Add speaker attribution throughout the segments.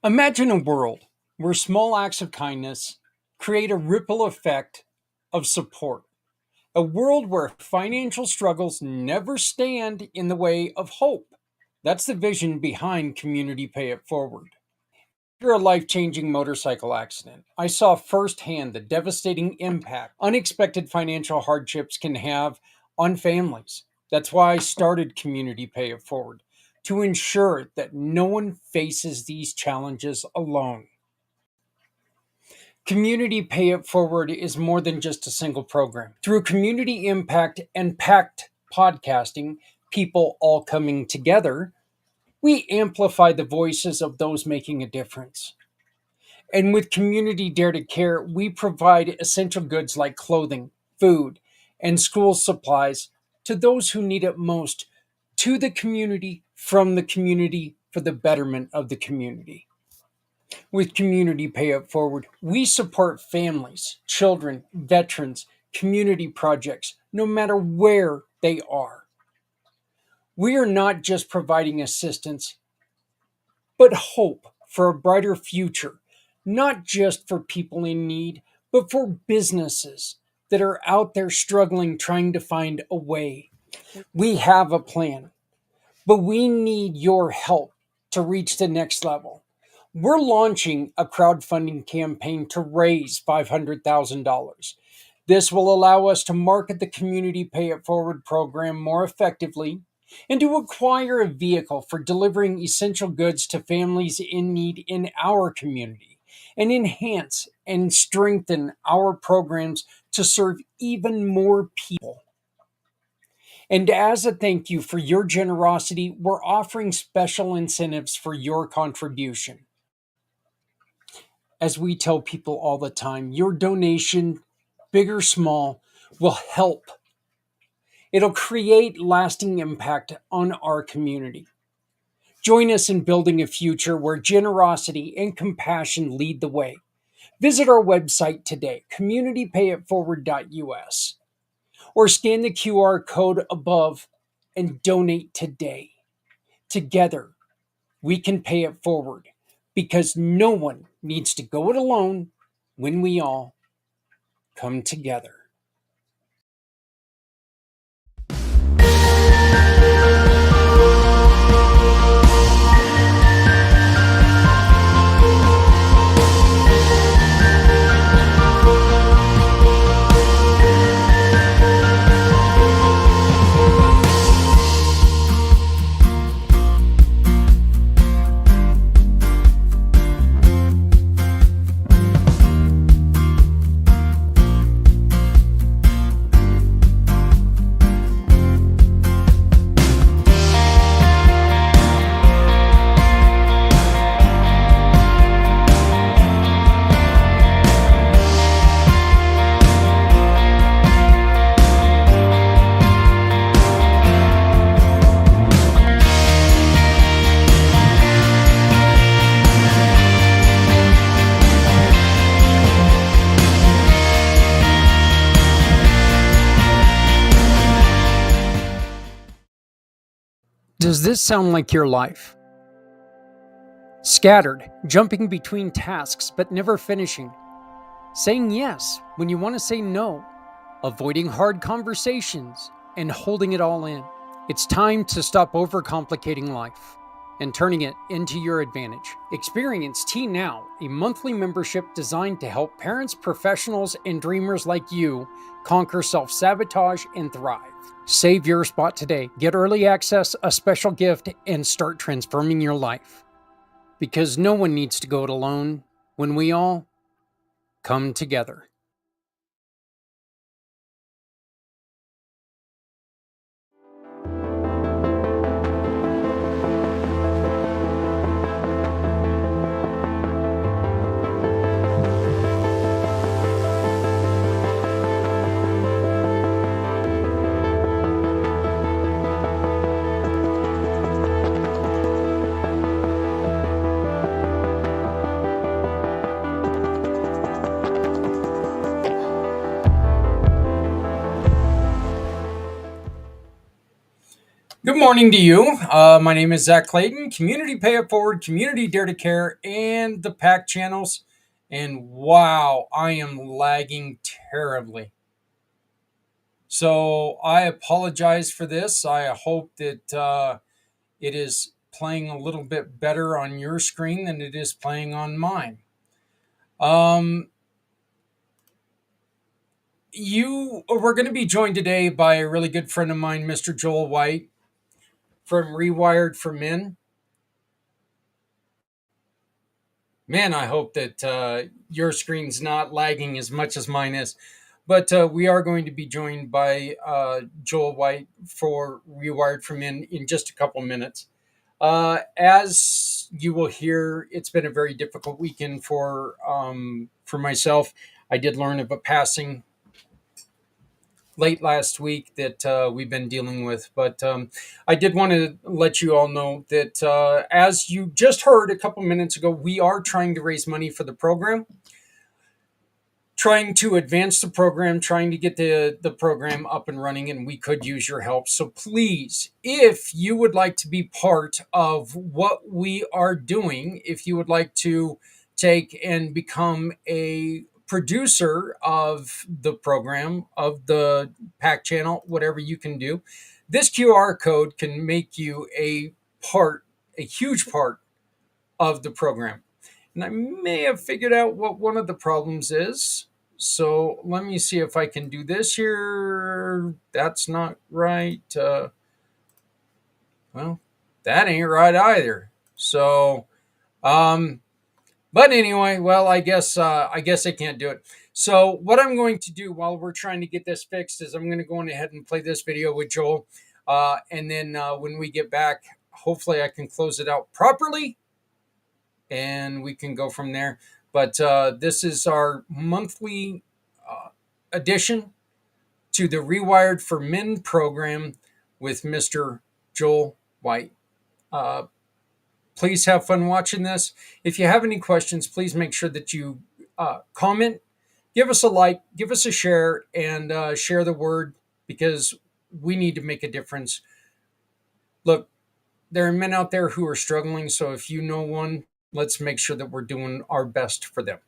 Speaker 1: Imagine a world where small acts of kindness create a ripple effect of support. A world where financial struggles never stand in the way of hope. That's the vision behind Community Pay It Forward. After a life changing motorcycle accident, I saw firsthand the devastating impact unexpected financial hardships can have on families. That's why I started Community Pay It Forward, to ensure that no one faces these challenges alone. Community Pay It Forward is more than just a single program. Through community impact and packed podcasting, people all coming together, we amplify the voices of those making a difference. And with Community Dare to Care, we provide essential goods like clothing, food, and school supplies to those who need it most, to the community, from the community, for the betterment of the community. With Community Pay It Forward, we support families, children, veterans, community projects, no matter where they are. We are not just providing assistance, but hope for a brighter future, not just for people in need, but for businesses that are out there struggling, trying to find a way. We have a plan, but we need your help to reach the next level. We're launching a crowdfunding campaign to raise $500,000. This will allow us to market the Community Pay It Forward program more effectively and to acquire a vehicle for delivering essential goods to families in need in our community, and enhance and strengthen our programs to serve even more people. And as a thank you for your generosity, we're offering special incentives for your contribution. As we tell people all the time, your donation, big or small, will help. It'll create lasting impact on our community. Join us in building a future where generosity and compassion lead the way. Visit our website today, communitypayitforward.us, or scan the QR code above and donate today. Together, we can pay it forward because no one needs to go it alone when we all come together. Does this sound like your life? Scattered, jumping between tasks but never finishing. Saying yes when you want to say no. Avoiding hard conversations and holding it all in. It's time to stop overcomplicating life and turning it into your advantage. Experience T Now, a monthly membership designed to help parents, professionals, and dreamers like you conquer self-sabotage and thrive. Save your spot today. Get early access, a special gift, and start transforming your life. Because no one needs to go it alone when we all come together. morning to you. My name is Zak Clayton, Community Pay It Forward, Community Dare to Care, and the PAC channels. And wow, I am lagging terribly. So I apologize for this. I hope that it is playing a little bit better on your screen than it is playing on mine. Um, we're going to be joined today by a really good friend of mine, Mr. Joel White from Rewired for Men. Man, I hope that your screen's not lagging as much as mine is. But we are going to be joined by Joel White for Rewired for Men in just a couple minutes. As you will hear, it's been a very difficult weekend for myself. I did learn of a passing late last week that we've been dealing with. But I did want to let you all know that as you just heard a couple minutes ago, we are trying to raise money for the program, trying to advance the program, trying to get the program up and running, and we could use your help. So please, if you would like to be part of what we are doing, if you would like to take and become a producer of the program, of the PAC channel, whatever you can do, this QR code can make you a huge part of the program. And I may have figured out what one of the problems is. So let me see if I can do this here. That's not right. Well, that ain't right either. So, um, but anyway, well, I guess I can't do it. So what I'm going to do while we're trying to get this fixed is I'm going to go on ahead and play this video with Joel, and then when we get back, hopefully I can close it out properly and we can go from there. But this is our monthly addition to the Rewired for Men program with Mr. Joel White. Uh, please have fun watching this. If you have any questions, please make sure that you comment, give us a like, give us a share, and share the word because we need to make a difference. Look, there are men out there who are struggling, so if you know one, let's make sure that we're doing our best for them.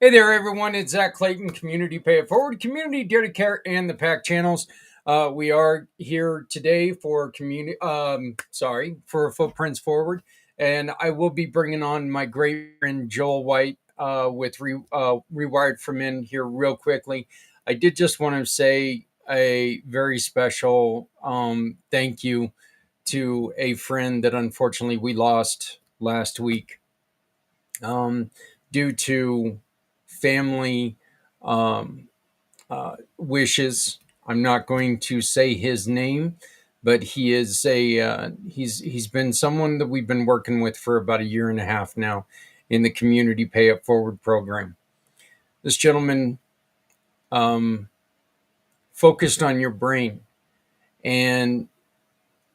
Speaker 1: Hey there, everyone. It's Zak Clayton, Community Pay It Forward, Community Dare to Care, and the PAC channels. We are here today for for Footprints Forward, and I will be bringing on my great friend Joel White with Rewired for Men here real quickly. I did just want to say a very special thank you to a friend that unfortunately we lost last week due to family wishes. I'm not going to say his name, but he is he's been someone that we've been working with for about a year and a half now in the Community Pay It Forward program. This gentleman focused on your brain and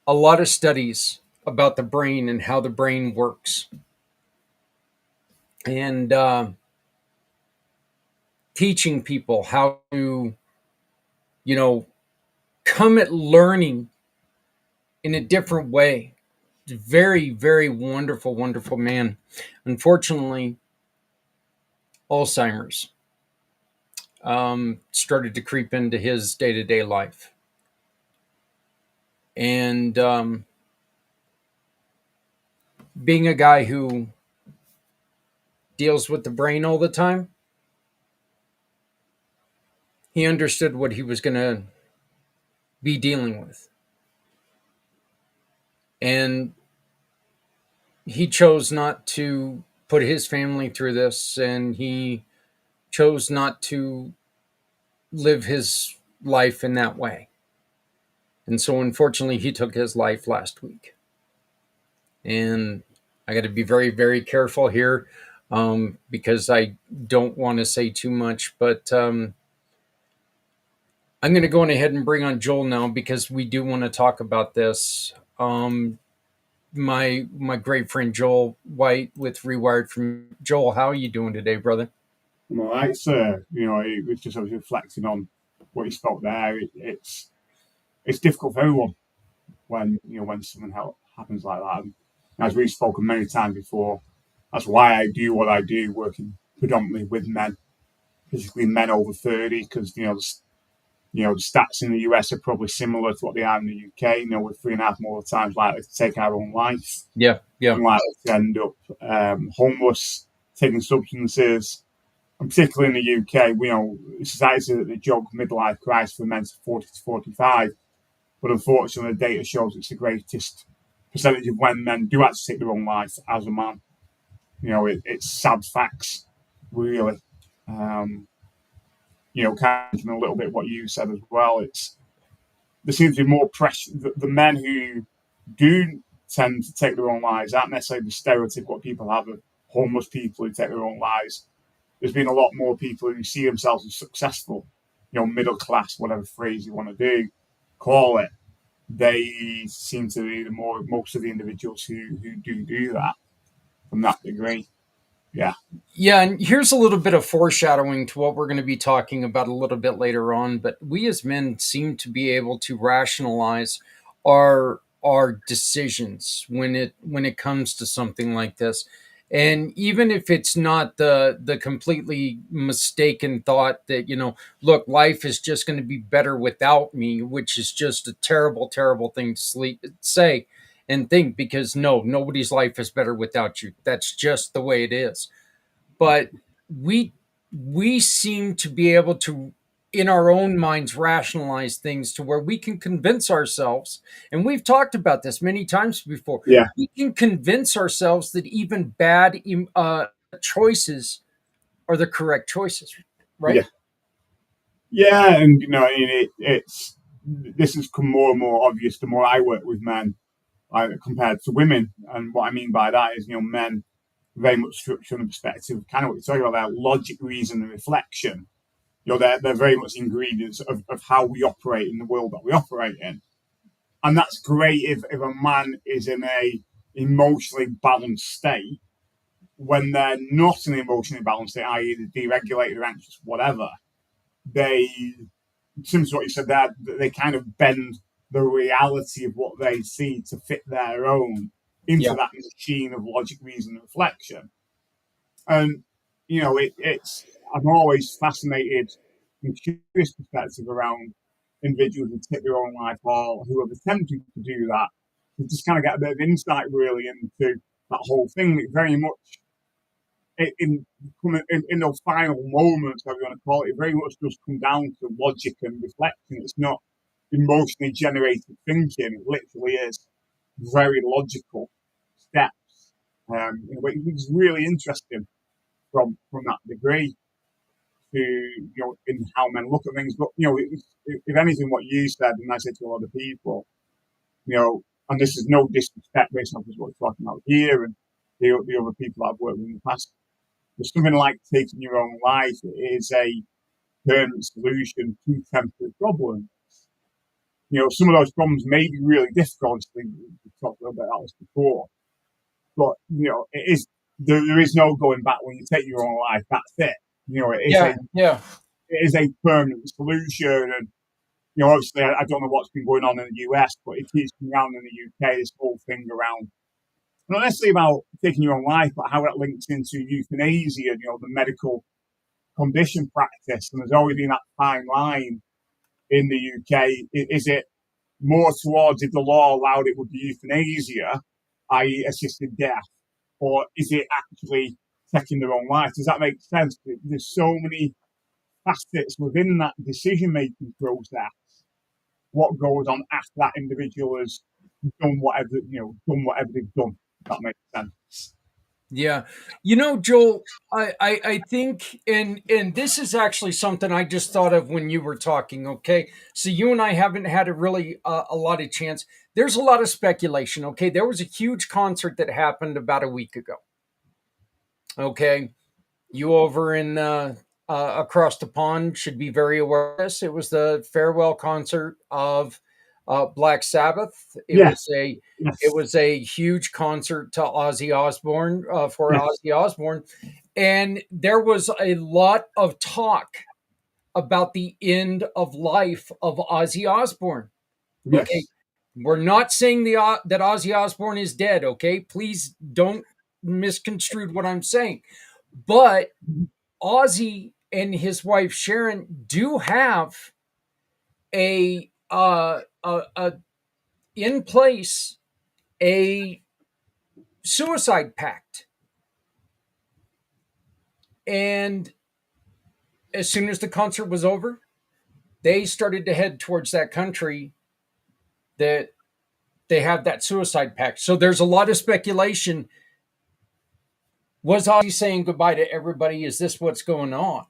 Speaker 1: a lot of studies about the brain and how the brain works, and teaching people how to, you know, come at learning in a different way. Very, very wonderful, wonderful man. Unfortunately, Alzheimer's started to creep into his day to day life. And being a guy who deals with the brain all the time, he understood what he was going to be dealing with. And he chose not to put his family through this, and he chose not to live his life in that way. And so, unfortunately, he took his life last week. And I got to be very, very careful here because I don't want to say too much. But I'm going to go on ahead and bring on Joel now because we do want to talk about this. My great friend Joel White with Rewired from Joel. How are you doing today, brother?
Speaker 2: I'm all right, sir. It was just I was reflecting on what you spoke there. It's difficult for everyone when something happens like that. And as we've spoken many times before, that's why I do what I do, working predominantly with men, particularly men over 30, because the stats in the US are probably similar to what they are in the UK. We're 3.5 more times likely to take our own life,
Speaker 1: Yeah, yeah,
Speaker 2: and likely to end up homeless, taking substances. And particularly in the UK, society says that the joke midlife crisis for men is 40 to 45, but unfortunately, the data shows it's the greatest percentage of when men do actually take their own life as a man. It's sad facts, really. Kind of a little bit what you said as well. There seems to be more pressure. The men who do tend to take their own lives aren't necessarily the stereotype what people have of homeless people who take their own lives. There's been a lot more people who see themselves as successful, middle class, whatever phrase you want to call it. They seem to be most of the individuals who do that from that degree. Yeah.
Speaker 1: yeah. And here's a little bit of foreshadowing to what we're going to be talking about a little bit later on. But we as men seem to be able to rationalize our decisions when it comes to something like this. And even if it's not the completely mistaken thought that, look, life is just going to be better without me, which is just a terrible, terrible thing to say and think, because no, nobody's life is better without you. That's just the way it is. But we we seem to be able to, in our own minds, rationalize things to where we can convince ourselves, and we've talked about this many times before,
Speaker 2: Yeah.
Speaker 1: we can convince ourselves that even bad choices are the correct choices,
Speaker 2: Yeah.
Speaker 1: right?
Speaker 2: Yeah. And, it's this has become more and more obvious the more I work with men compared to women. And what I mean by that is, men very much structure from the perspective, kind of what you're talking about there, logic, reason, and reflection. They're very much ingredients of how we operate in the world that we operate in. And that's great if a man is in a emotionally balanced state. When they're not in an emotionally balanced state, i.e., deregulated or anxious, whatever, they, similar to what you said there, they kind of bend the reality of what they see to fit their own into
Speaker 1: Yeah.
Speaker 2: that machine of logic, reason, and reflection. And it's I'm always fascinated and curious perspective around individuals who take their own life or who have attempted to do that. To just kind of get a bit of insight really into that whole thing. It very much in those final moments, whatever you want to call it, it very much does come down to logic and reflection. It's not emotionally generated thinking. It literally is very logical steps. Which is really interesting from that degree to in how men look at things. But if anything, what you said, and I said to a lot of people, and this is no disrespect based on what we're talking about here and the other people I've worked with in the past. There's something like taking your own life is a permanent solution to temporary problems. Some of those problems may be really difficult. We talked a little bit about this before, but it is there is no going back when you take your own life. That's it.
Speaker 1: Yeah, yeah,
Speaker 2: it is a permanent solution. And obviously, I don't know what's been going on in the US, but it keeps coming around in the UK. This whole thing around not necessarily about taking your own life, but how that links into euthanasia. The medical condition practice, and there's always been that fine line in the UK. Is it more towards if the law allowed it would be euthanasia, i.e., assisted death, or is it actually taking their own life. Does that make sense? There's so many facets within that decision making process. What goes on after that individual has done whatever done whatever they've done. If that makes sense.
Speaker 1: Yeah. You know, Joel, I think, and this is actually something I just thought of when you were talking. Okay. So you and I haven't had a lot of chance. There's a lot of speculation. Okay. There was a huge concert that happened about a week ago. Okay. You over in across the pond should be very aware of this. It was the farewell concert of Black Sabbath.
Speaker 2: Yeah.
Speaker 1: It
Speaker 2: Yes.
Speaker 1: was a huge concert to Ozzy Osbourne for
Speaker 2: Yes.
Speaker 1: Ozzy Osbourne, and there was a lot of talk about the end of life of Ozzy Osbourne. Okay,
Speaker 2: Yes.
Speaker 1: we're not saying that Ozzy Osbourne is dead. Okay, please don't misconstrue what I'm saying, but Ozzy and his wife Sharon do have a in place a suicide pact, and as soon as the concert was over, they started to head towards that country that they have that suicide pact. So there's a lot of speculation. Was Ozzy saying goodbye to everybody? Is this what's going on?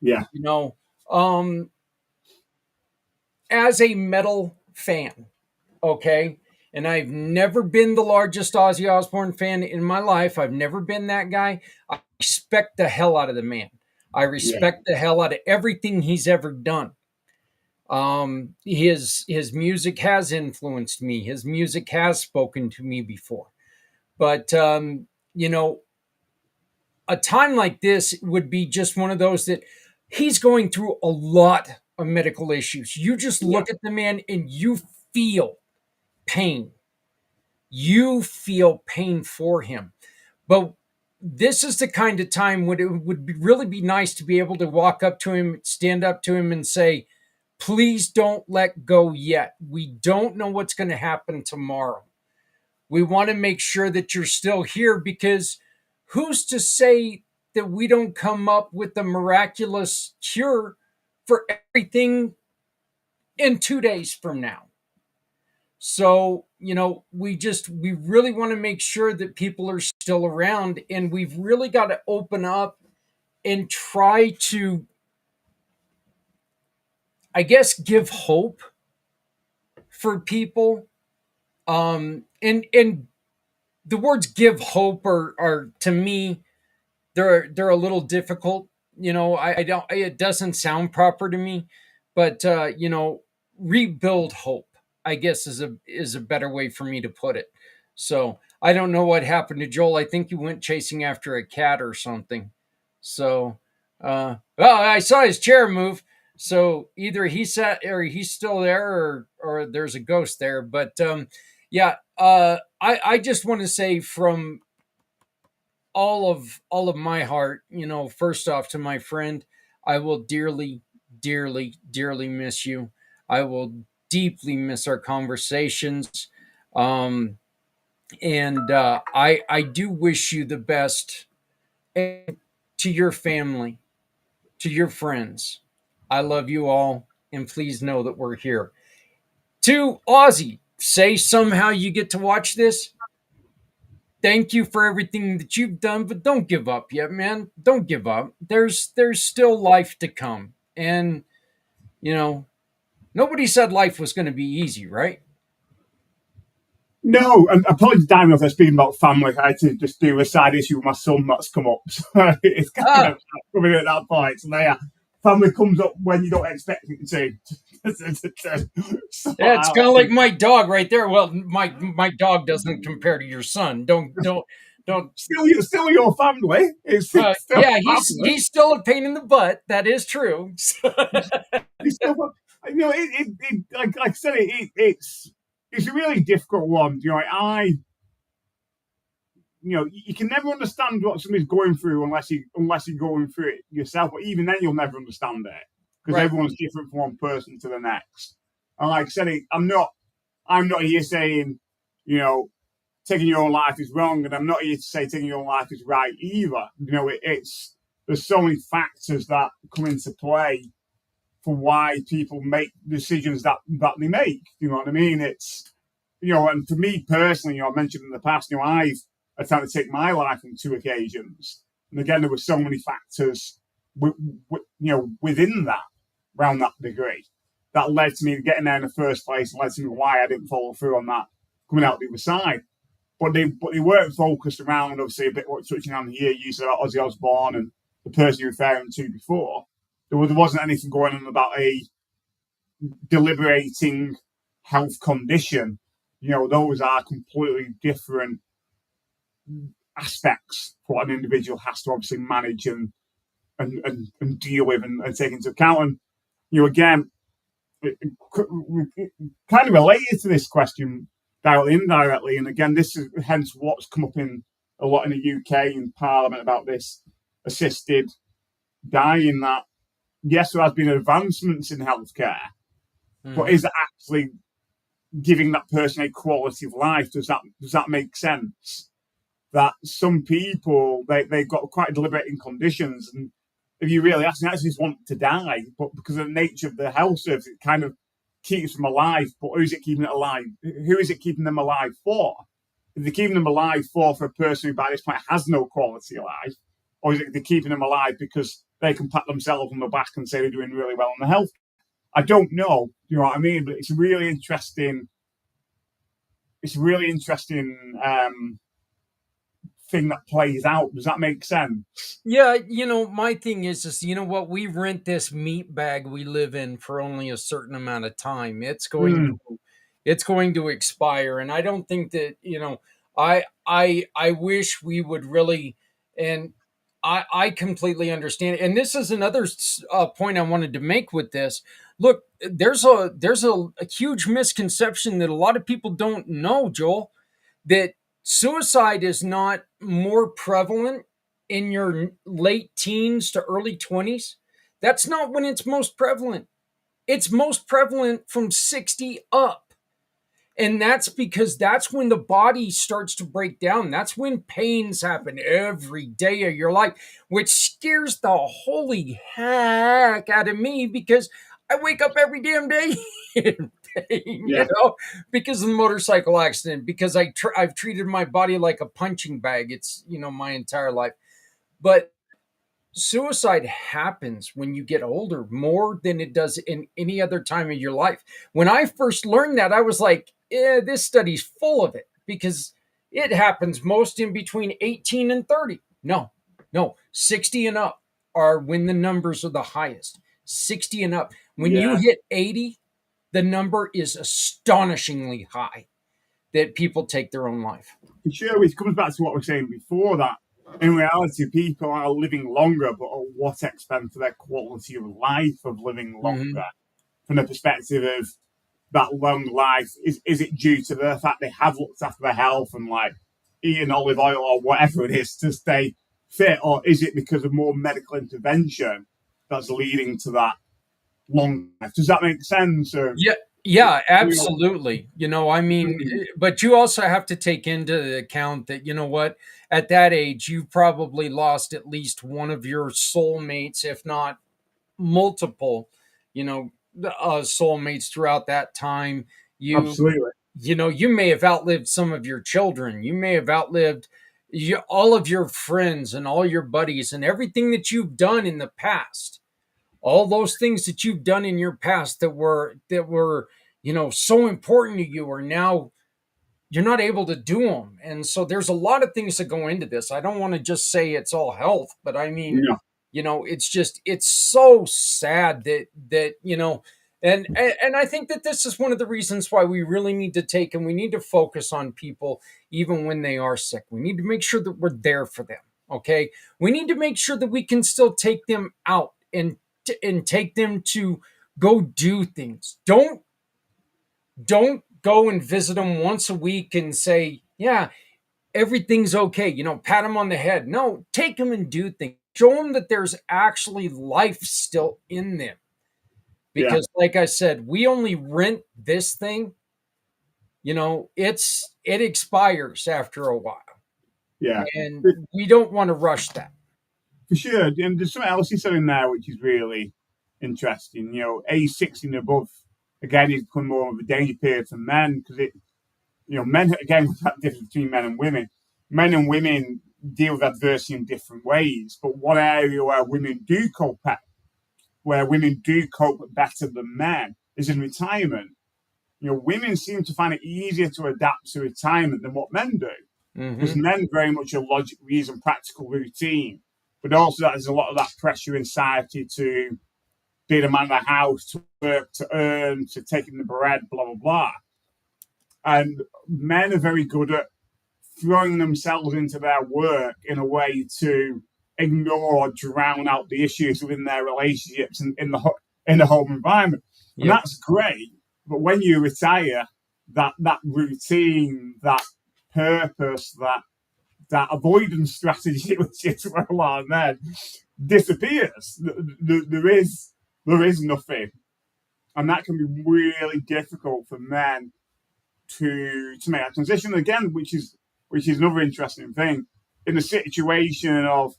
Speaker 2: Yeah.
Speaker 1: You know, um, as a metal fan, okay? And I've never been the largest Ozzy Osbourne fan in my life. I've never been that guy. I respect the hell out of the man. I
Speaker 2: Yeah.
Speaker 1: respect the hell out of everything he's ever done. His music has influenced me. His music has spoken to me before. But you know, a time like this would be just one of those that he's going through a lot of medical issues. You just
Speaker 2: Yeah.
Speaker 1: look at the man and you feel pain. You feel pain for him. But this is the kind of time when it would really be nice to be able to walk up to him, stand up to him, and say, please don't let go yet. We don't know what's going to happen tomorrow. We want to make sure that you're still here, because who's to say that we don't come up with a miraculous cure for everything in 2 days from now? So, we really want to make sure that people are still around, and we've really got to open up and try to, I guess, give hope for people. And the words give hope are to me, they're a little difficult. I don't, it doesn't sound proper to me, but rebuild hope, I guess, is a better way for me to put it. So I don't know what happened to Joel. I think he went chasing after a cat or something. So well, I saw his chair move. So either he sat, or he's still there, or there's a ghost there. But yeah, I just want to say from all of my heart, first off, to my friend, I will dearly, dearly, dearly miss you. I will deeply miss our conversations. Um, and I do wish you the best, and to your family, to your friends. I love you all, and please know that we're here. To Ozzy, say somehow you get to watch this. Thank you for everything that you've done, but don't give up yet, man. Don't give up. There's still life to come. And you know, nobody said life was going to be easy, right?
Speaker 2: No, and apologies, Daniel, for speaking about family. I had to just do a side issue with my son that's come up. So it's kind
Speaker 1: Ah,
Speaker 2: of coming at that point. So yeah, family comes up when you don't expect it to. So
Speaker 1: yeah, it's kind of like my dog right there. Well, my dog doesn't compare to your son. Don't.
Speaker 2: still your family. It's still
Speaker 1: Yeah,
Speaker 2: family.
Speaker 1: he's still a pain in the butt. That is true.
Speaker 2: It's still, like I said, it's a really difficult one. You can never understand what somebody's going through unless you're going through it yourself. But even then, you'll never understand it because
Speaker 1: Right.
Speaker 2: everyone's different from one person to the next. And like I said, I'm not here saying, you know, taking your own life is wrong, and I'm not here to say taking your own life is right either. It's there's so many factors that come into play for why people make decisions that they make. You know what I mean? It's and for me personally, I mentioned in the past, I've attempted to take my life on two occasions, and again, there were so many factors, within that, around that degree, that led to me getting there in the first place, and led to me why I didn't follow through on that coming out the other side. But they weren't focused around, obviously, a bit what touching on here. You said about Ozzy Osbourne and the person you were referring to before. There wasn't anything going on about a deliberating health condition. Those are completely different aspects for what an individual has to obviously manage and deal with and take into account. And again, kind of related to this question, directly, indirectly, and again, this is hence what's come up in a lot in the UK in Parliament about this assisted dying. That yes, there has been advancements in healthcare, but is it actually giving that person a quality of life? Does that make sense? That some people they've got quite deliberating conditions, and if you really ask them, they actually just want to die, but because of the nature of the health service, it kind of keeps them alive. But who's it keeping it alive? Who is it keeping them alive for? If they're keeping them alive for a person who by this point has no quality of life, or is it they're keeping them alive because they can pat themselves on the back and say they're doing really well in the health? I don't know. You know what I mean? But it's a really interesting. It's a really interesting thing that plays out. Does that make sense?
Speaker 1: Yeah, my thing is what, we rent this meat bag we live in for only a certain amount of time. It's going to expire, and I don't think that, I wish we would really, and I completely understand. And this is another point I wanted to make with this. Look, there's a huge misconception that a lot of people don't know, Joel, that suicide is not more prevalent in your late teens to early 20s. That's not when it's most prevalent. It's most prevalent from 60 up. And that's because that's when the body starts to break down. That's when pains happen every day of your life, which scares the holy heck out of me because I wake up every damn day in pain,
Speaker 2: Yeah,
Speaker 1: because of the motorcycle accident, because I've treated my body like a punching bag. It's, my entire life. But suicide happens when you get older more than it does in any other time of your life. When I first learned that, I was like, this study's full of it because it happens most in between 18 and 30. No, no, 60 and up are when the numbers are the highest. 60 and up. When you
Speaker 2: yeah.
Speaker 1: hit 80, the number is astonishingly high that people take their own life.
Speaker 2: Sure, it comes back to what we were saying before, that in reality, people are living longer, but at what extent to their quality of life of living
Speaker 1: Mm-hmm.
Speaker 2: longer? From the perspective of that long life, is it due to the fact they have looked after their health and like eating olive oil or whatever it is to stay fit, or is it because of more medical intervention that's leading to that long life? Does that make sense?
Speaker 1: Yeah, yeah,
Speaker 2: You know,
Speaker 1: absolutely. But you also have to take into account that, what, at that age, you've probably lost at least one of your soulmates, if not multiple, soulmates throughout that time. You,
Speaker 2: absolutely.
Speaker 1: you may have outlived some of your children. You may have outlived all of your friends and all your buddies and everything that you've done in the past, all those things that you've done in your past that were so important to you are now you're not able to do them. And so there's a lot of things that go into this. I don't want to just say it's all health, but I mean,
Speaker 2: Yeah,
Speaker 1: it's so sad that and I think that this is one of the reasons why we really need to take and we need to focus on people even when they are sick. We need to make sure that we're there for them. Okay, we need to make sure that we can still take them out and take them to go do things. Don't go and visit them once a week and say, yeah, everything's okay. Pat them on the head. No, take them and do things. Show them that there's actually life still in them.
Speaker 2: yeah.
Speaker 1: Because, like I said, we only rent this thing It expires after a while,
Speaker 2: Yeah,
Speaker 1: and we don't want to rush that.
Speaker 2: for sure. And there's something else you said in there which is really interesting. Age 60 and above, again, is becoming more of a danger period for men because men, again, with that difference between men and women, men and women deal with adversity in different ways. But one area where women do cope better than men is in retirement. Women seem to find it easier to adapt to retirement than what men do because
Speaker 1: Hmm.
Speaker 2: men very much a logic, reason, practical routine. But also, there's a lot of that pressure in society to be the man of the house, to work, to earn, to taking the bread, blah, blah, blah. And men are very good at throwing themselves into their work in a way to ignore or drown out the issues within their relationships and in the home environment. And
Speaker 1: Yep.
Speaker 2: that's great. But when you retire, that routine, that purpose, that avoidance strategy, which is where a lot of men disappears. There is nothing, and that can be really difficult for men to make that transition again, which is another interesting thing in the situation of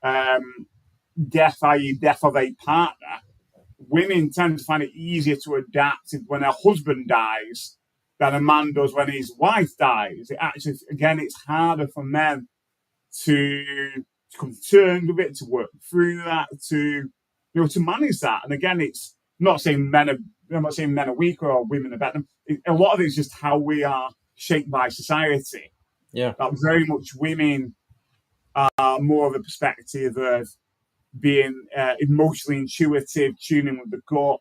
Speaker 2: um, death, i.e., death of a partner. Women tend to find it easier to adapt when their husband dies than a man does when his wife dies. It actually, again, it's harder for men to come to terms with it, to work through that, to manage that. And again, it's not saying men are. I'm not saying men are weaker or women are better. A lot of it is just how we are shaped by society.
Speaker 1: Yeah.
Speaker 2: That very much women are more of a perspective of being emotionally intuitive, tuning with the gut.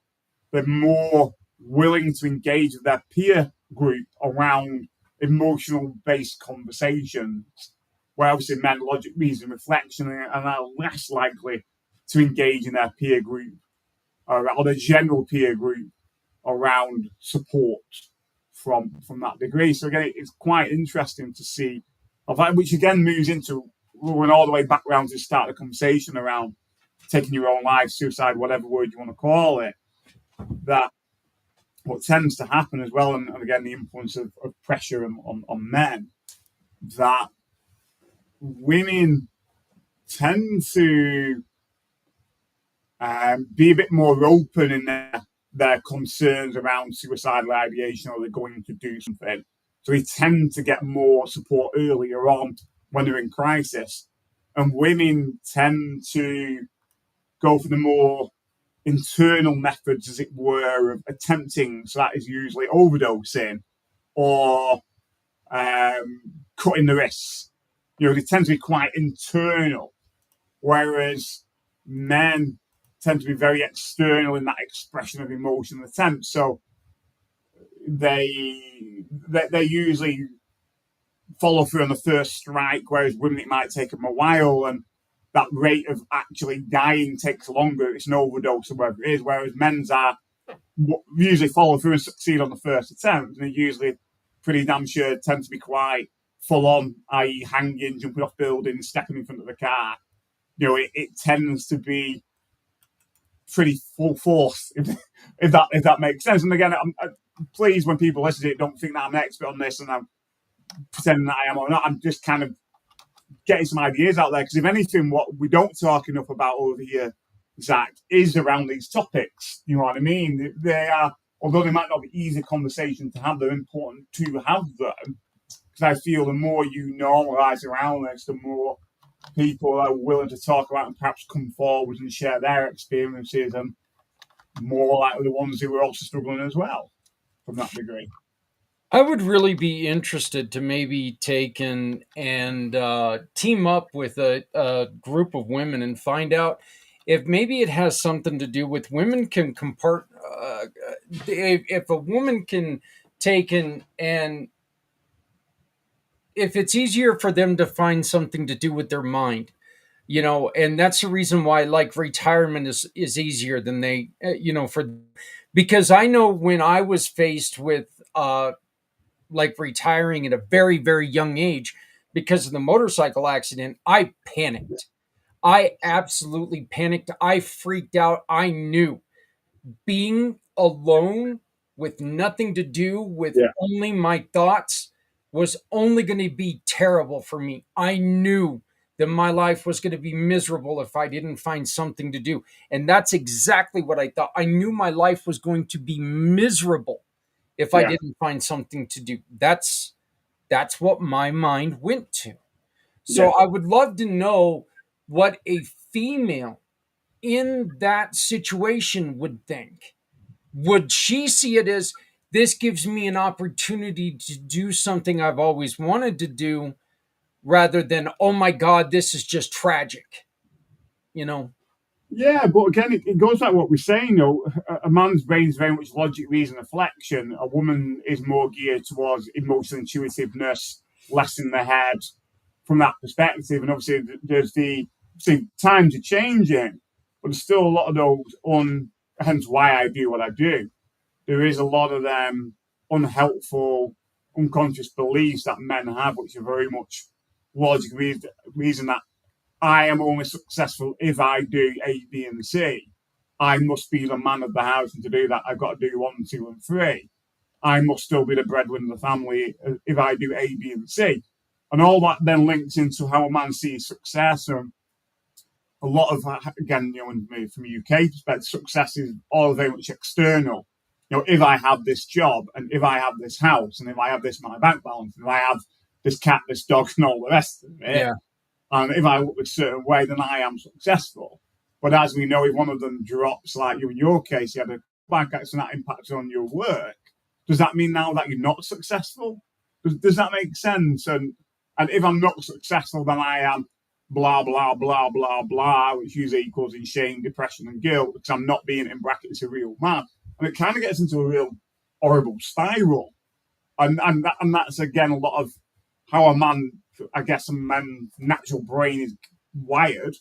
Speaker 2: They're more willing to engage with their peer group around emotional based conversations, where obviously men logic, reason, reflection and are less likely to engage in their peer group or the general peer group around support from that degree. So again, it's quite interesting to see, which again moves into going all the way back around to start the conversation around taking your own life, suicide, whatever word you want to call it. That what tends to happen as well, and again the influence of pressure on men, that women tend to be a bit more open in their concerns around suicidal ideation or they're going to do something. So they tend to get more support earlier on when they're in crisis. And women tend to go for the more internal methods, as it were, of attempting. So that is usually overdosing or cutting the wrists. They tend to be quite internal, whereas men tend to be very external in that expression of emotion and attempt. So they usually follow through on the first strike, whereas women it might take them a while, and that rate of actually dying takes longer. It's an overdose or whatever it is. Whereas men's are usually follow through and succeed on the first attempt, and they usually pretty damn sure tend to be quite full on, i.e., hanging, jumping off buildings, stepping in front of the car. It tends to be pretty full force, if that makes sense. And again, I'm pleased when people listen to it, don't think that I'm an expert on this and I'm pretending that I am or not. I'm just kind of getting some ideas out there because if anything, what we don't talk enough about over here, Zach, is around these topics. You know what I mean? They are, although they might not be easy conversations to have, they're important to have them because I feel the more you normalise around this, the more people are willing to talk about and perhaps come forward and share their experiences and more likely the ones who are also struggling as well from that degree.
Speaker 1: I would really be interested to maybe take and team up with a group of women and find out if maybe it has something to do with women can compart. If a woman can take and if it's easier for them to find something to do with their mind, and that's the reason why like retirement is easier than they, for because I know when I was faced with like retiring at a very, very young age because of the motorcycle accident, I panicked. I absolutely panicked. I freaked out. I knew being alone with nothing to do with
Speaker 2: Yeah.
Speaker 1: only my thoughts was only going to be terrible for me. I knew that my life was going to be miserable if I didn't find something to do. And that's exactly what I thought. I knew my life was going to be miserable if I
Speaker 2: Yeah.
Speaker 1: didn't find something to do. That's what my mind went to.
Speaker 2: Yeah.
Speaker 1: So I would love to know what a female in that situation would think. Would she see it as, this gives me an opportunity to do something I've always wanted to do, rather than, oh my God, this is just tragic, you know?
Speaker 2: Yeah, but again, it goes back to what we're saying. You know, a man's brain is very much logic, reason, reflection. A woman is more geared towards emotional intuitiveness, less in the head from that perspective. And obviously, there's the see times are changing, but there's still a lot of those hence why I do what I do. There is a lot of them unhelpful, unconscious beliefs that men have, which are very much logic, reason that I am only successful if I do A, B, and C. I must be the man of the house, and to do that, I've got to do one, two, and three. I must still be the breadwinner of the family if I do A, B, and C. And all that then links into how a man sees success. And a lot of, again, from a UK perspective, success is all very much external. You know, if I have this job, and if I have this house, and if I have this my bank balance, and if I have this cat, this dog, and all the rest of it,
Speaker 1: Yeah.
Speaker 2: and if I look a certain way, then I am successful. But as we know, if one of them drops, like you in your case, you had a bike accident that impacted on your work, does that mean now that you're not successful? Does that make sense? And if I'm not successful, then I am blah, blah, blah, blah, blah, which usually equals in shame, depression, and guilt, because I'm not being, in brackets, a real man. And it kind of gets into a real horrible spiral. And that's, again, a lot of how a man, I guess, a man's natural brain is wired,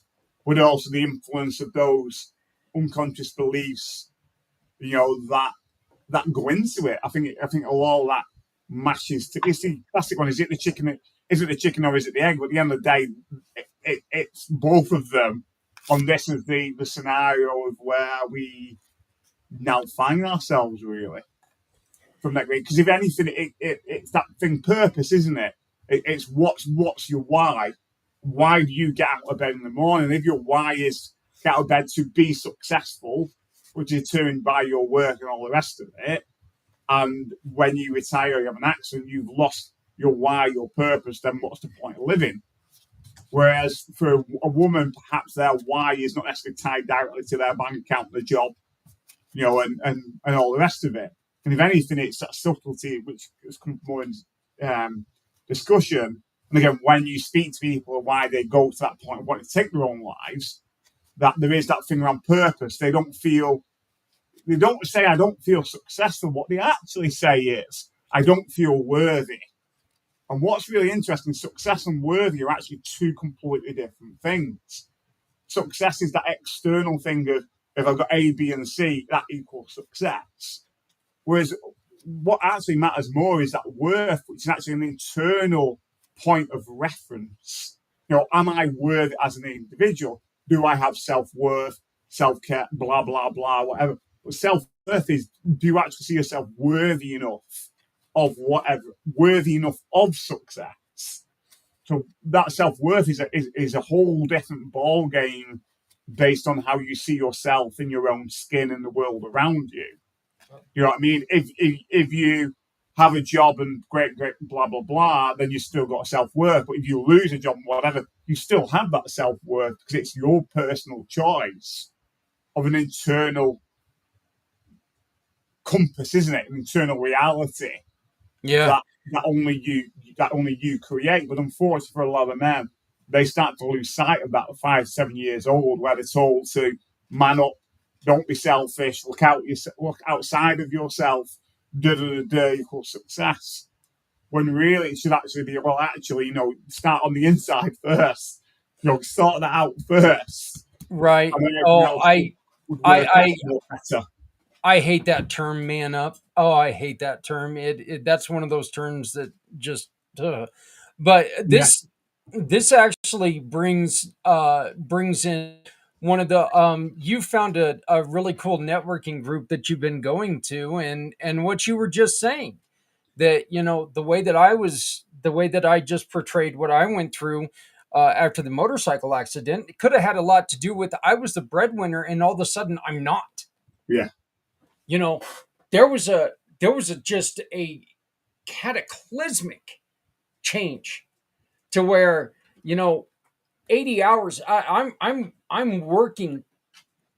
Speaker 2: but also the influence of those unconscious beliefs, that go into it. I think all of that mashes to. It's the classic one. Is it the chicken? Is it the chicken or is it the egg? But at the end of the day, it's both of them. And this is the scenario of where we now find ourselves, really, from that way. Because if anything, it's that thing, purpose, isn't it? It's what's your why. Why do you get out of bed in the morning? If your why is get out of bed to be successful, which is determined by your work and all the rest of it, and when you retire, you have an accident, you've lost your why, your purpose, then what's the point of living? Whereas for a woman, perhaps their why is not necessarily tied directly to their bank account, the job, and all the rest of it. And if anything, it's that subtlety which has come more in discussion. And again, when you speak to people why they go to that point of wanting to take their own lives, that there is that thing around purpose. They don't say, I don't feel successful. What they actually say is, I don't feel worthy. And what's really interesting, success and worthy are actually two completely different things. Success is that external thing of, if I've got A, B, and C, that equals success. Whereas what actually matters more is that worth, which is actually an internal point of reference. Am I worthy as an individual? Do I have self-worth, self-care, blah, blah, blah, whatever. But self-worth is, do you actually see yourself worthy enough of whatever, worthy enough of success? So that self-worth is a whole different ball game based on how you see yourself in your own skin and the world around you. You know what I mean? If you have a job and great, great, blah, blah, blah, then you still got self-worth. But if you lose a job and whatever, you still have that self-worth because it's your personal choice of an internal compass, isn't it? An internal reality
Speaker 1: Yeah.
Speaker 2: that that only you create. But unfortunately for a lot of men, they start to lose sight of that at 5, 7 years old, where they're told to man up, don't be selfish, look outside of yourself, equals success. When really it should actually be, well, actually, start on the inside first. Sort that out first,
Speaker 1: Right.
Speaker 2: and then everything
Speaker 1: Oh,
Speaker 2: else would
Speaker 1: I,
Speaker 2: work out
Speaker 1: I,
Speaker 2: more better.
Speaker 1: I hate that term, man up. Oh, I hate that term. That's one of those terms that just, but
Speaker 2: Yeah,
Speaker 1: this actually brings in one of the you found a really cool networking group that you've been going to, and what you were just saying, that the way that I just portrayed what I went through after the motorcycle accident, it could have had a lot to do with I was the breadwinner and all of a sudden I'm not.
Speaker 2: Yeah,
Speaker 1: You know, there was a just a cataclysmic change to where, you know, 80 hours I'm working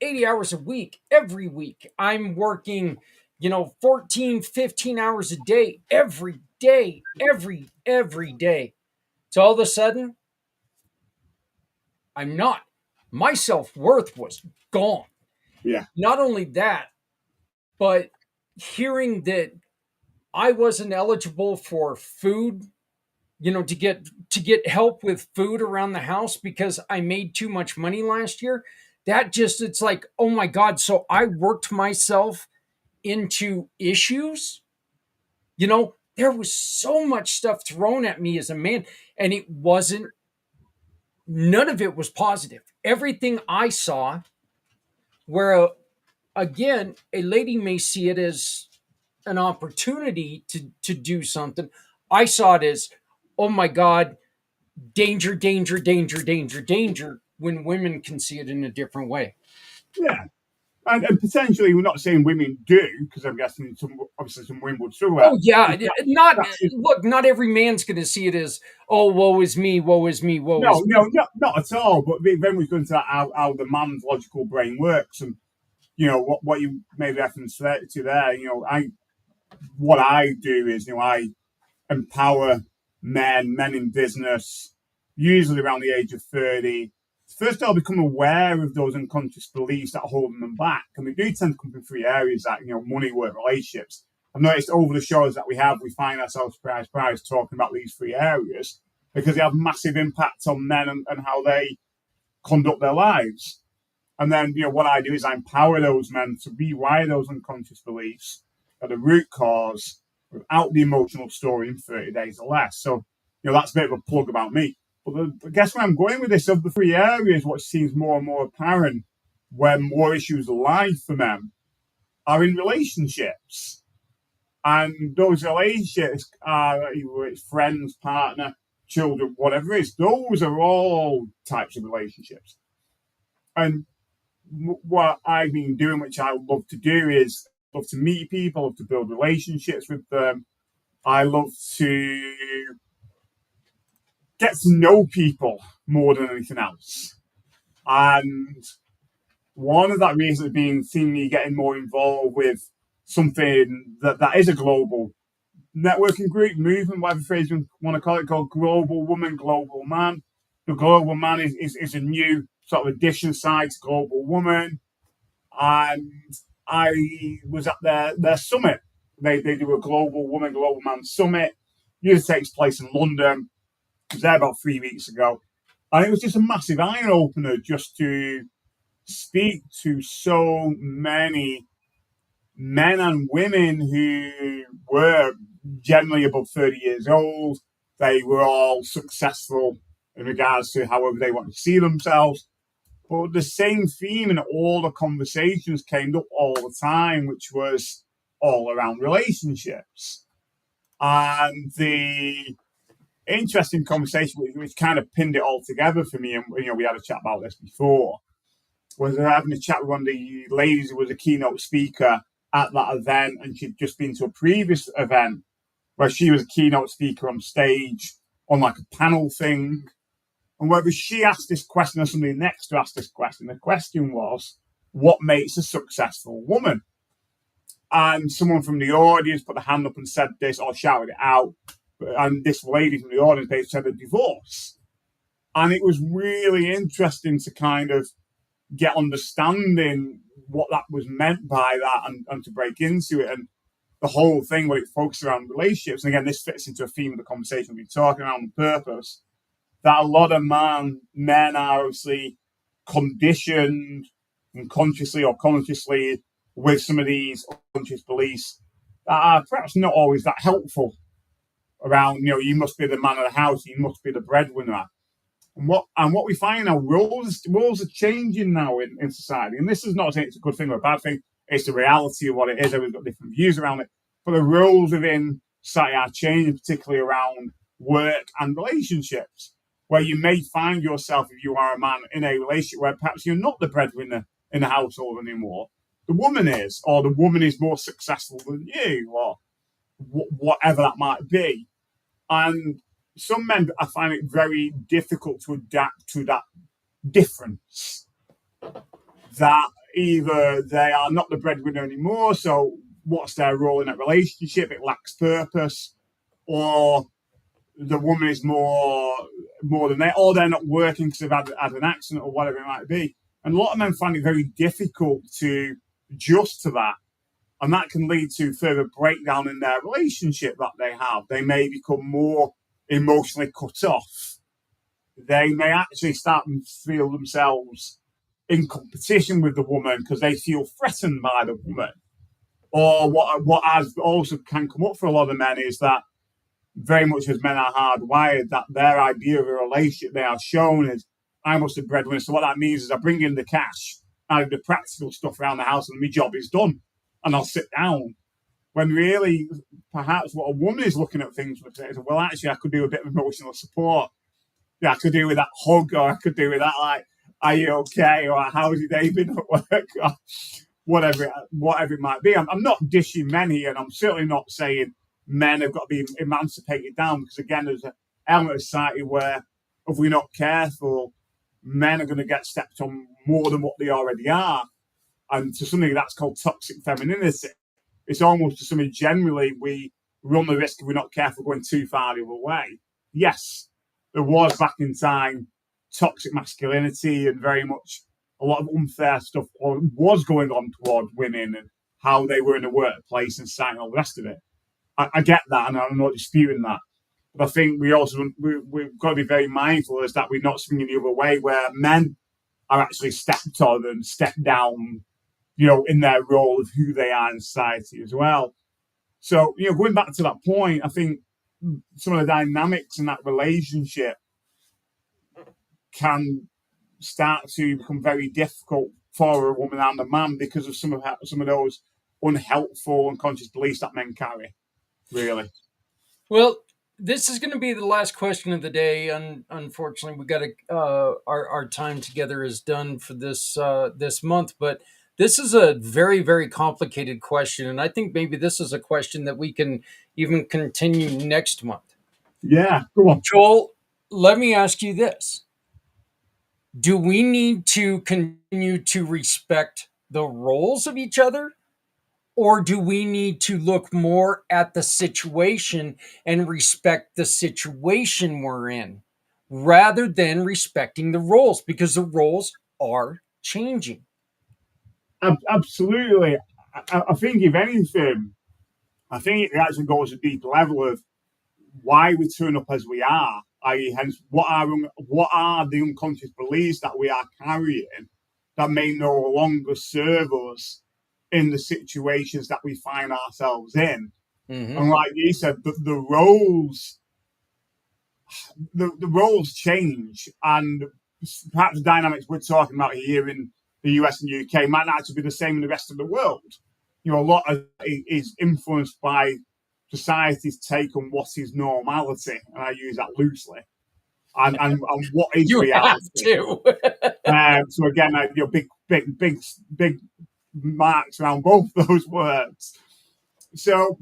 Speaker 1: 80 hours a week every week. I'm working, 14, 15 hours a day every day, every day. So all of a sudden, I'm not. My self-worth was gone.
Speaker 2: yeah,
Speaker 1: Not only that, but hearing that I wasn't eligible for food, to get help with food around the house because I made too much money last year. That just, it's like, oh my God. So I worked myself into issues. There was so much stuff thrown at me as a man, and none of it was positive. Everything I saw, where again, a lady may see it as an opportunity to do something, I saw it as, oh my God, danger, danger, danger, danger, danger, when women can see it in a different way.
Speaker 2: yeah. And potentially, we're not saying women do, because I'm guessing obviously some women would struggle with
Speaker 1: Oh yeah,
Speaker 2: that.
Speaker 1: not
Speaker 2: That's just,
Speaker 1: look. Not every man's going to see it as, oh, woe is me, woe is me, woe is
Speaker 2: no,
Speaker 1: me.
Speaker 2: no, not at all. But then we go into that, how the man's logical brain works, and what you made reference to there. What I do is, I empower men in business, usually around the age of 30. First, I'll become aware of those unconscious beliefs that are holding them back. And they do tend to come from three areas: that, money, work, relationships. I've noticed over the shows that we find ourselves surprise talking about these three areas because they have massive impacts on men and how they conduct their lives. And then, what I do is I empower those men to rewire those unconscious beliefs at the root cause without the emotional story in 30 days or less. So, that's a bit of a plug about me. But I guess where I'm going with this, of the three areas, what seems more and more apparent where more issues lie for men are in relationships. And those relationships are either it's friends, partner, children, whatever it is. Those are all types of relationships. And what I've been doing, which I love to do, is love to meet people, love to build relationships with them. I love to get to know people more than anything else. And one of that reasons has been seeing me getting more involved with something that is a global networking group, movement, whatever phrase you want to call it, called Global Woman, Global Man. The Global Man is a new sort of addition side to Global Woman. And I was at their summit. They do a Global Woman, Global Man summit. Usually takes place in London. I was there about 3 weeks ago. And it was just a massive eye opener just to speak to so many men and women who were generally above 30 years old. They were all successful in regards to however they want to see themselves. But the same theme in all the conversations came up all the time, which was all around relationships. And the interesting conversation, which kind of pinned it all together for me, and we had a chat about this before, was having a chat with one of the ladies who was a keynote speaker at that event, and she'd just been to a previous event where she was a keynote speaker on stage on like a panel thing. And whether she asked this question or somebody next to ask this question, the question was, what makes a successful woman? And someone from the audience put a hand up and said this or shouted it out. And this lady from the audience, they said a divorce. And it was really interesting to kind of get understanding what that was meant by that, and to break into it. And the whole thing, what it focused around relationships. And again, this fits into a theme of the conversation we've been talking about on purpose, that a lot of men are obviously conditioned unconsciously or consciously with some of these unconscious beliefs that are perhaps not always that helpful around, you must be the man of the house, you must be the breadwinner. And what we find now, roles are changing now in society. And this is not saying it's a good thing or a bad thing. It's the reality of what it is. Everyone's got different views around it. But the roles within society are changing, particularly around work and relationships, where you may find yourself, if you are a man, in a relationship where perhaps you're not the breadwinner in the household anymore. The woman is, or the woman is more successful than you, or whatever that might be. And some men, I find it very difficult to adapt to that difference. That either they are not the breadwinner anymore, so what's their role in that relationship? It lacks purpose, or the woman is more than they, or they're not working because they've had an accident or whatever it might be. And a lot of men find it very difficult to adjust to that. And that can lead to further breakdown in their relationship that they have. They may become more emotionally cut off. They may actually start to feel themselves in competition with the woman because they feel threatened by the woman. Or what has also can come up for a lot of men is that very much as men are hardwired, that their idea of a relationship they are shown is, I must be breadwinner. So what that means is I bring in the cash, I do the practical stuff around the house, and my job is done, and I'll sit down. When really, perhaps what a woman is looking at things with is, well, actually, I could do a bit of emotional support. Yeah, I could do with that hug, or I could do with that, like, are you okay? Or how's your day been at work? Or whatever it might be. I'm not dishing men here, and I'm certainly not saying men have got to be emancipated down, because again, there's an element of society where if we're not careful, men are going to get stepped on more than what they already are. And to something that's called toxic femininity, it's almost to something generally we run the risk if we're not careful going too far the other way. Yes, there was back in time toxic masculinity and very much a lot of unfair stuff was going on toward women and how they were in the workplace and society and all the rest of it. I get that, and I'm not disputing that. But I think we've got to be very mindful is that we're not swinging the other way, where men are actually stepped on and stepped down, in their role of who they are in society as well. So, going back to that point, I think some of the dynamics in that relationship can start to become very difficult for a woman and a man because of some of those unhelpful, unconscious beliefs that men carry. Really.
Speaker 1: Well, this is going to be the last question of the day. Unfortunately, we got to our time together is done for this month. But this is a very very complicated question, and I think maybe this is a question that we can even continue next month.
Speaker 2: Yeah, go on.
Speaker 1: Joel, let me ask you this: do we need to continue to respect the roles of each other? Or do we need to look more at the situation and respect the situation we're in rather than respecting the roles, because the roles are changing?
Speaker 2: Absolutely. I think if anything, I think it actually goes a deep level of why we turn up as we are, i.e., hence what are the unconscious beliefs that we are carrying that may no longer serve us in the situations that we find ourselves in.
Speaker 1: Mm-hmm.
Speaker 2: And like you said, the roles the roles change, and perhaps the dynamics we're talking about here in the US and UK might not actually be the same in the rest of the world. A lot of it is influenced by society's take on what is normality, and I use that loosely, and what is
Speaker 1: You have
Speaker 2: reality.
Speaker 1: to.
Speaker 2: So again, big marks around both those words. So,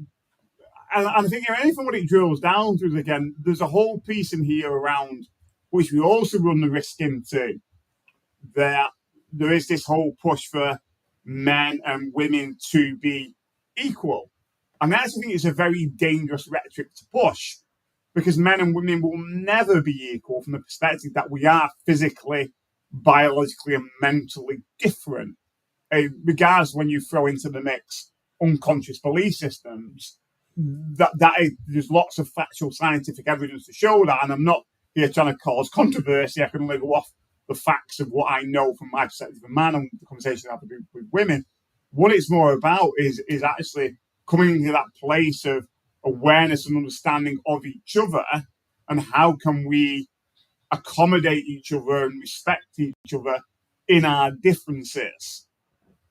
Speaker 2: and I think if anything, what it drills down to is, again, there's a whole piece in here around which we also run the risk into, that there is this whole push for men and women to be equal. And I actually think it's a very dangerous rhetoric to push, because men and women will never be equal from the perspective that we are physically, biologically, and mentally different. Regardless, when you throw into the mix unconscious belief systems, there's lots of factual scientific evidence to show that. And I'm not here trying to cause controversy. I can only go off the facts of what I know from my perspective of man and the conversation I have with women. What it's more about is actually coming to that place of awareness and understanding of each other, and how can we accommodate each other and respect each other in our differences.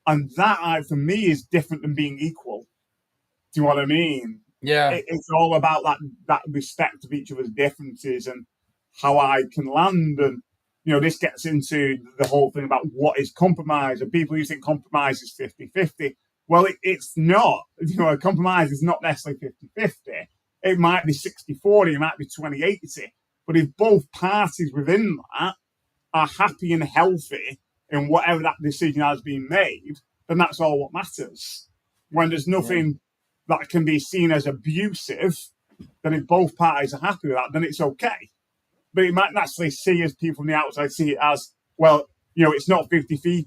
Speaker 2: And that, for me, is different than being equal. Do you know what I mean?
Speaker 1: Yeah.
Speaker 2: It's all about that respect of each other's differences and how I can land. And, this gets into the whole thing about what is compromise. And people who think compromise is 50-50. Well, it's not. A compromise is not necessarily 50-50. It might be 60-40, it might be 20-80. But if both parties within that are happy and healthy in whatever that decision has been made, then that's all what matters. When there's nothing that can be seen as abusive, then if both parties are happy with that, then it's okay. But it might naturally see as people from the outside see it as, well, it's not 50-50,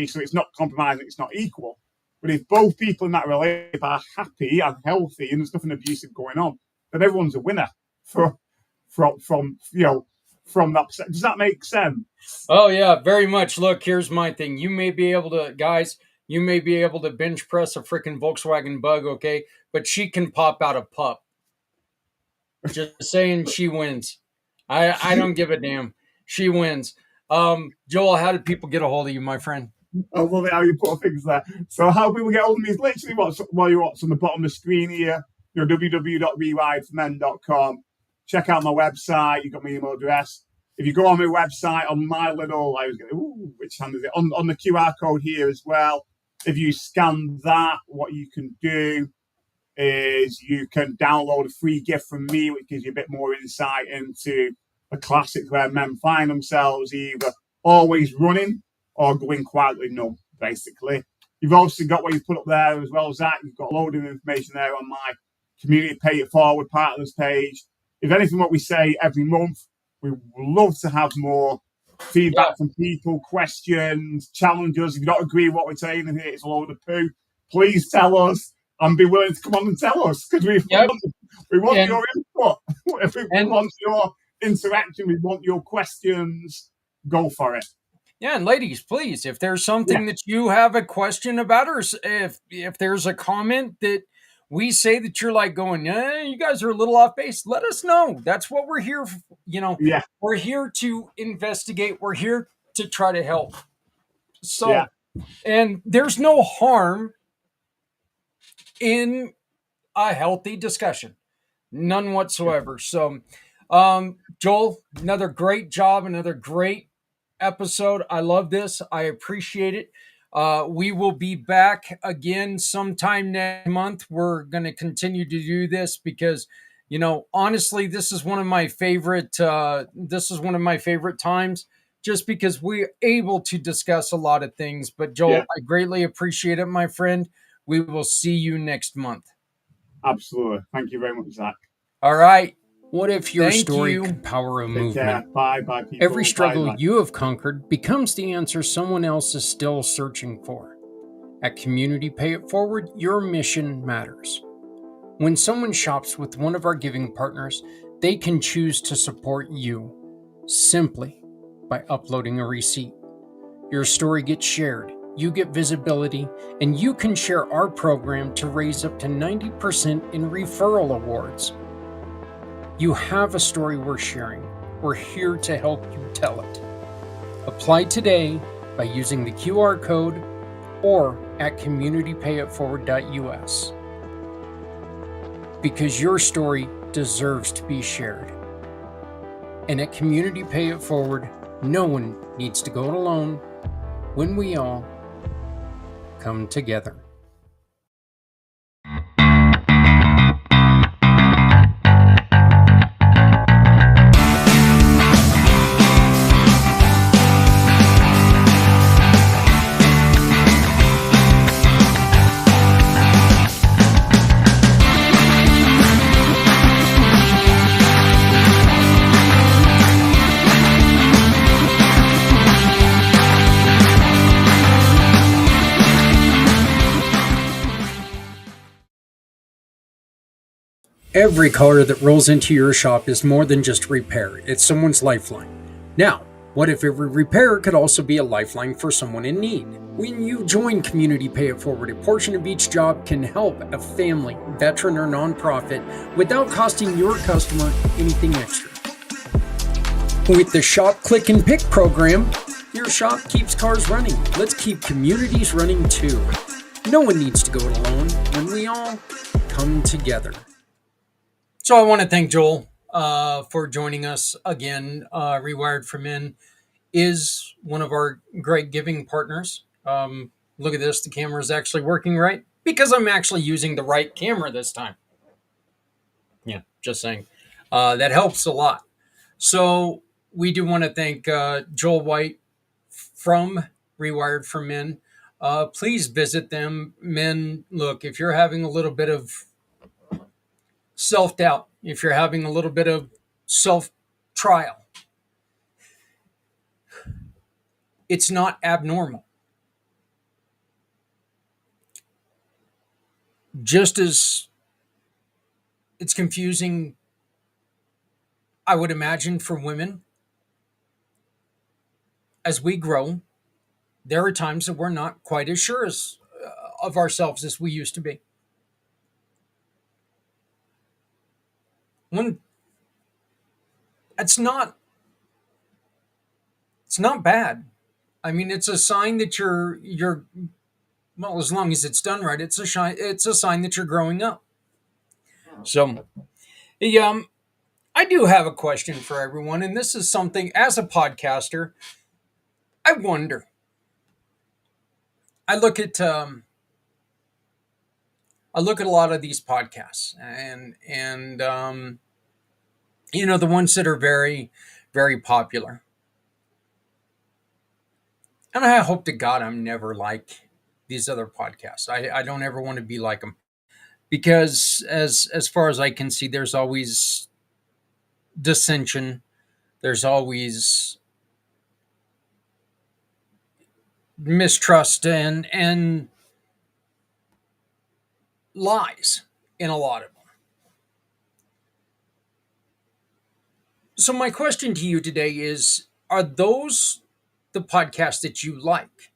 Speaker 2: so it's not compromising, it's not equal. But if both people in that relationship are happy and healthy and there's nothing abusive going on, then everyone's a winner from that perspective. Does that make sense?
Speaker 1: Oh, yeah, very much. Look, here's my thing. You may be able to, guys, bench press a freaking Volkswagen Bug, okay? But she can pop out a pup. Just saying, she wins. I don't give a damn. She wins. Joel, how did people get a hold of you, my friend?
Speaker 2: I love it how you put things there. So how people get hold of me is literally while you're watching on the bottom of the screen here, www.rewiredformen.com. Check out my website. You've got my email address. If you go on my website, on my little, which hand is it? On the QR code here as well. If you scan that, what you can do is you can download a free gift from me, which gives you a bit more insight into the classics where men find themselves either always running or going quietly numb, basically. You've also got what you've put up there as well, Zach. You've got a load of information there on my community Pay It Forward partners page. If anything, what we say every month, we would love to have more feedback from people, questions, challenges. If you don't agree with what we're saying and it's a load of poo, please tell us and be willing to come on and tell us, because we want your input. We want your interaction. We want your questions. Go for it.
Speaker 1: Yeah, and ladies, please, if there's something that you have a question about, or if there's a comment that we say that you're like going, you guys are a little off base, let us know. That's what we're here for. We're here to investigate. We're here to try to help. So, and there's no harm in a healthy discussion. None whatsoever. So, Joel, another great job, another great episode. I love this. I appreciate it. We will be back again sometime next month. We're going to continue to do this because, honestly, this is one of my favorite times, just because we're able to discuss a lot of things. But Joel, I greatly appreciate it, my friend. We will see you next month.
Speaker 2: Absolutely. Thank you very much, Zach.
Speaker 1: All right.
Speaker 3: What if your story could power a movement?
Speaker 2: Care. Bye, people.
Speaker 3: Every struggle you have conquered becomes the answer someone else is still searching for. At Community Pay It Forward, your mission matters. When someone shops with one of our giving partners, they can choose to support you simply by uploading a receipt. Your story gets shared, you get visibility, and you can share our program to raise up to 90% in referral awards. You have a story worth sharing. We're here to help you tell it. Apply today by using the QR code or at communitypayitforward.us. Because your story deserves to be shared. And at Community Pay It Forward, no one needs to go it alone when we all come together. Every car that rolls into your shop is more than just repair. It's someone's lifeline. Now, what if every repair could also be a lifeline for someone in need? When you join Community Pay It Forward, a portion of each job can help a family, veteran, or nonprofit without costing your customer anything extra. With the Shop, Click, and Pick program, your shop keeps cars running. Let's keep communities running too. No one needs to go it alone when we all come together.
Speaker 1: So I want to thank Joel for joining us again. Rewired for Men is one of our great giving partners. Look at this. The camera is actually working right because I'm actually using the right camera this time. Yeah, just saying. That helps a lot. So we do want to thank Joel White from Rewired for Men. Please visit them. Men, look, if you're having a little bit of self doubt, if you're having a little bit of self trial, it's not abnormal. Just as it's confusing, I would imagine, for women, as we grow, there are times that we're not quite as sure of ourselves as we used to be. When it's not bad. I mean, it's a sign that you're well, as long as it's done right, it's a sign that you're growing up. So, yeah, I do have a question for everyone, and this is something as a podcaster, I wonder. I look at I look at a lot of these podcasts, and the ones that are very, very popular. And I hope to God I'm never like these other podcasts. I don't ever want to be like them because as far as I can see, there's always dissension. There's always mistrust and lies in a lot of them. So my question to you today is: are those the podcasts that you like,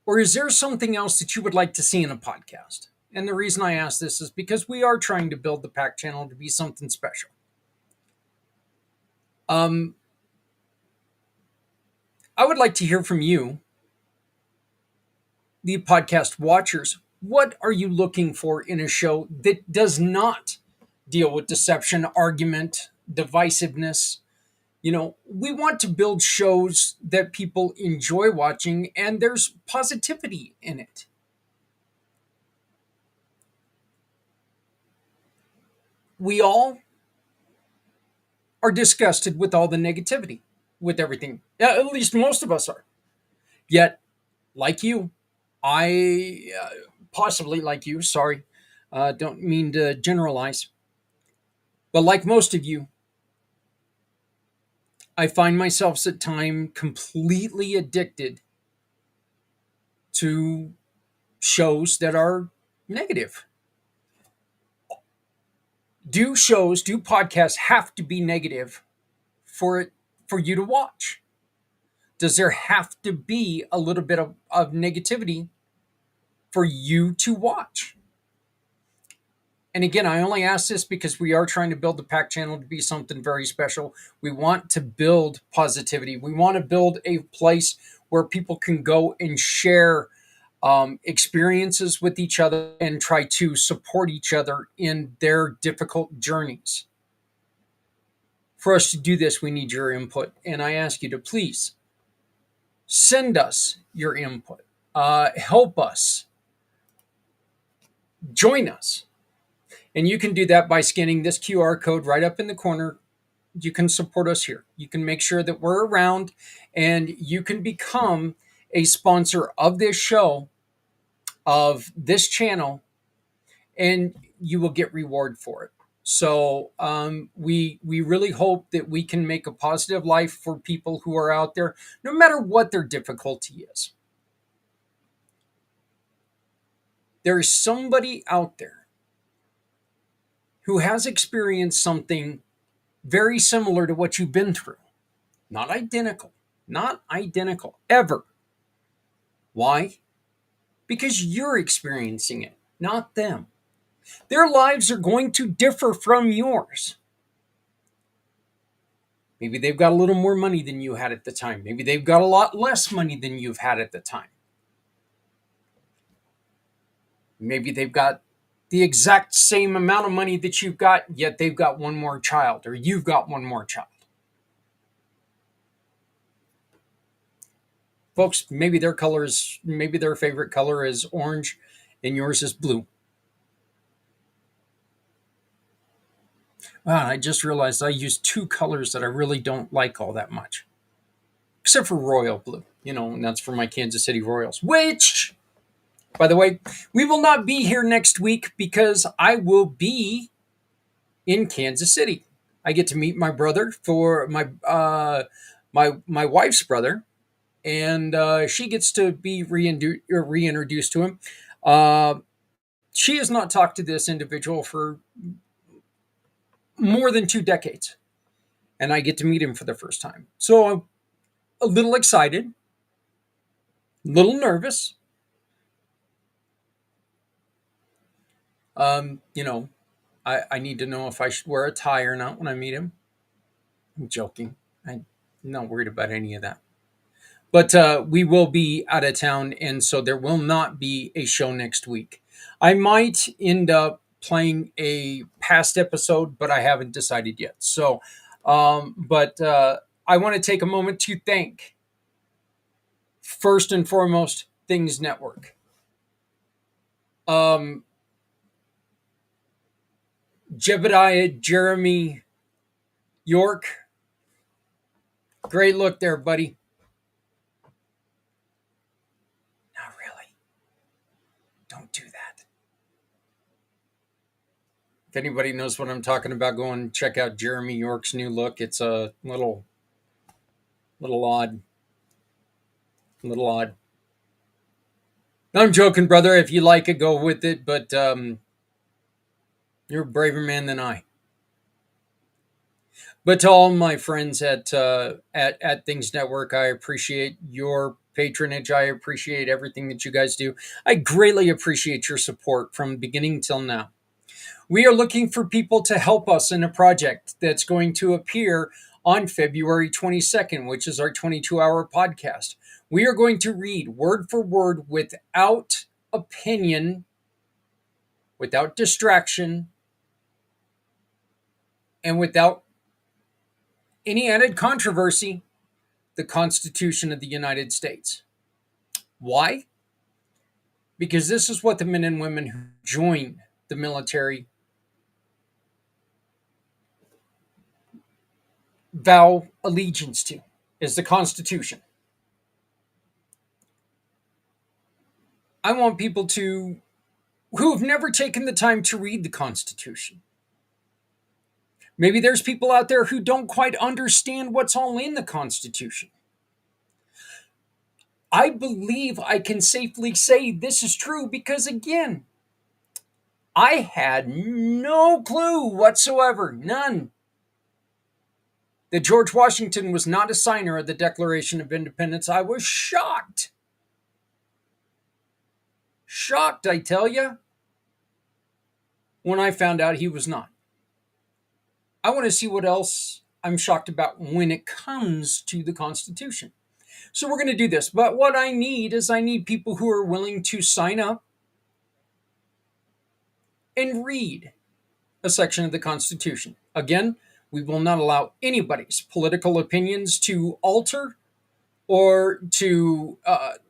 Speaker 1: or is there something else that you would like to see in a podcast? And the reason I ask this is because we are trying to build the Pack Channel to be something special. Um, I would like to hear from you, the podcast watchers. What are you looking for in a show that does not deal with deception, argument, divisiveness? We want to build shows that people enjoy watching and there's positivity in it. We all are disgusted with all the negativity, with everything. At least most of us are. Yet, like you, I possibly like you, sorry, don't mean to generalize, but like most of you, I find myself at times completely addicted to shows that are negative. Do podcasts have to be negative for you to watch? Does there have to be a little bit of negativity for you to watch? And again, I only ask this because we are trying to build the Pack Channel to be something very special. We want to build positivity. We want to build a place where people can go and share experiences with each other and try to support each other in their difficult journeys. For us to do this, we need your input. And I ask you to please send us your input. Help us. Join us. And you can do that by scanning this QR code right up in the corner. You can support us here. You can make sure that we're around and you can become a sponsor of this show, of this channel, and you will get reward for it. So we really hope that we can make a positive life for people who are out there, no matter what their difficulty is. There is somebody out there who has experienced something very similar to what you've been through. Not identical, ever. Why? Because you're experiencing it, not them. Their lives are going to differ from yours. Maybe they've got a little more money than you had at the time. Maybe they've got a lot less money than you've had at the time. Maybe they've got the exact same amount of money that you've got, yet they've got one more child, or you've got one more child. Folks, maybe their favorite color is orange and yours is blue. Wow, I just realized I use two colors that I really don't like all that much. Except for royal blue, and that's for my Kansas City Royals, which, by the way, we will not be here next week because I will be in Kansas City. I get to meet my brother for my wife's brother, and she gets to be reintroduced to him. She has not talked to this individual for more than 2 decades, and I get to meet him for the first time. So I'm a little excited, a little nervous. I need to know if I should wear a tie or not when I meet him. I'm joking. I'm not worried about any of that. But we will be out of town, and so there will not be a show next week. I might end up playing a past episode, but I haven't decided yet. So, but I want to take a moment to thank, first and foremost, Things Network. Jebediah Jeremy York, great look there, buddy. Not really. Don't do that. If anybody knows what I'm talking about, go and check out Jeremy York's new look. It's a little odd. I'm joking, brother. If you like it, go with it. But you're a braver man than I. But to all my friends at Things Network, I appreciate your patronage. I appreciate everything that you guys do. I greatly appreciate your support from beginning till now. We are looking for people to help us in a project that's going to appear on February 22nd, which is our 22-hour podcast. We are going to read word for word without opinion, without distraction, and without any added controversy, the Constitution of the United States. Why? Because this is what the men and women who join the military vow allegiance to, is the Constitution. I want people who have never taken the time to read the Constitution. Maybe there's people out there who don't quite understand what's all in the Constitution. I believe I can safely say this is true because, again, I had no clue whatsoever, none, that George Washington was not a signer of the Declaration of Independence. I was shocked. Shocked, I tell you, when I found out he was not. I want to see what else I'm shocked about when it comes to the Constitution. So we're going to do this. But what I need people who are willing to sign up and read a section of the Constitution. Again, we will not allow anybody's political opinions to alter or to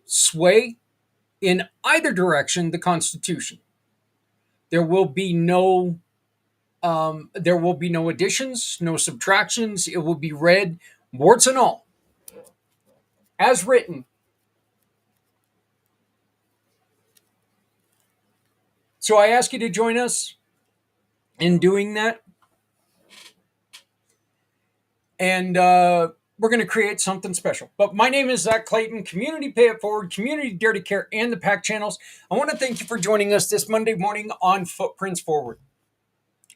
Speaker 1: sway in either direction the Constitution. There will be no additions, no subtractions. It will be read, warts and all, as written. So I ask you to join us in doing that. And we're going to create something special. But my name is Zak Clayton, Community Pay It Forward, Community Dirty Care, and the PAC channels. I want to thank you for joining us this Monday morning on Footprints Forward.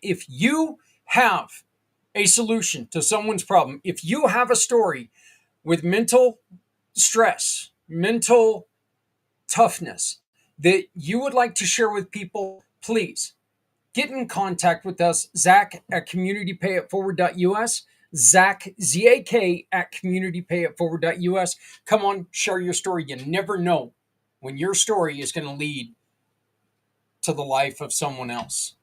Speaker 1: If you have a solution to someone's problem, if you have a story with mental stress, mental toughness that you would like to share with people, please get in contact with us, Zak at communitypayitforward.us, Zak, Z-A-K, at communitypayitforward.us. Come on, share your story. You never know when your story is going to lead to the life of someone else.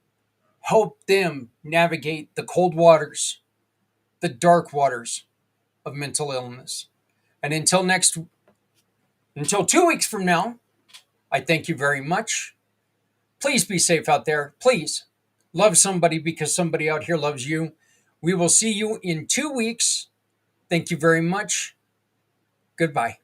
Speaker 1: Help them navigate the cold waters, the dark waters of mental illness. And until 2 weeks from now, I thank you very much. Please be safe out there. Please love somebody because somebody out here loves you. We will see you in 2 weeks. Thank you very much. Goodbye.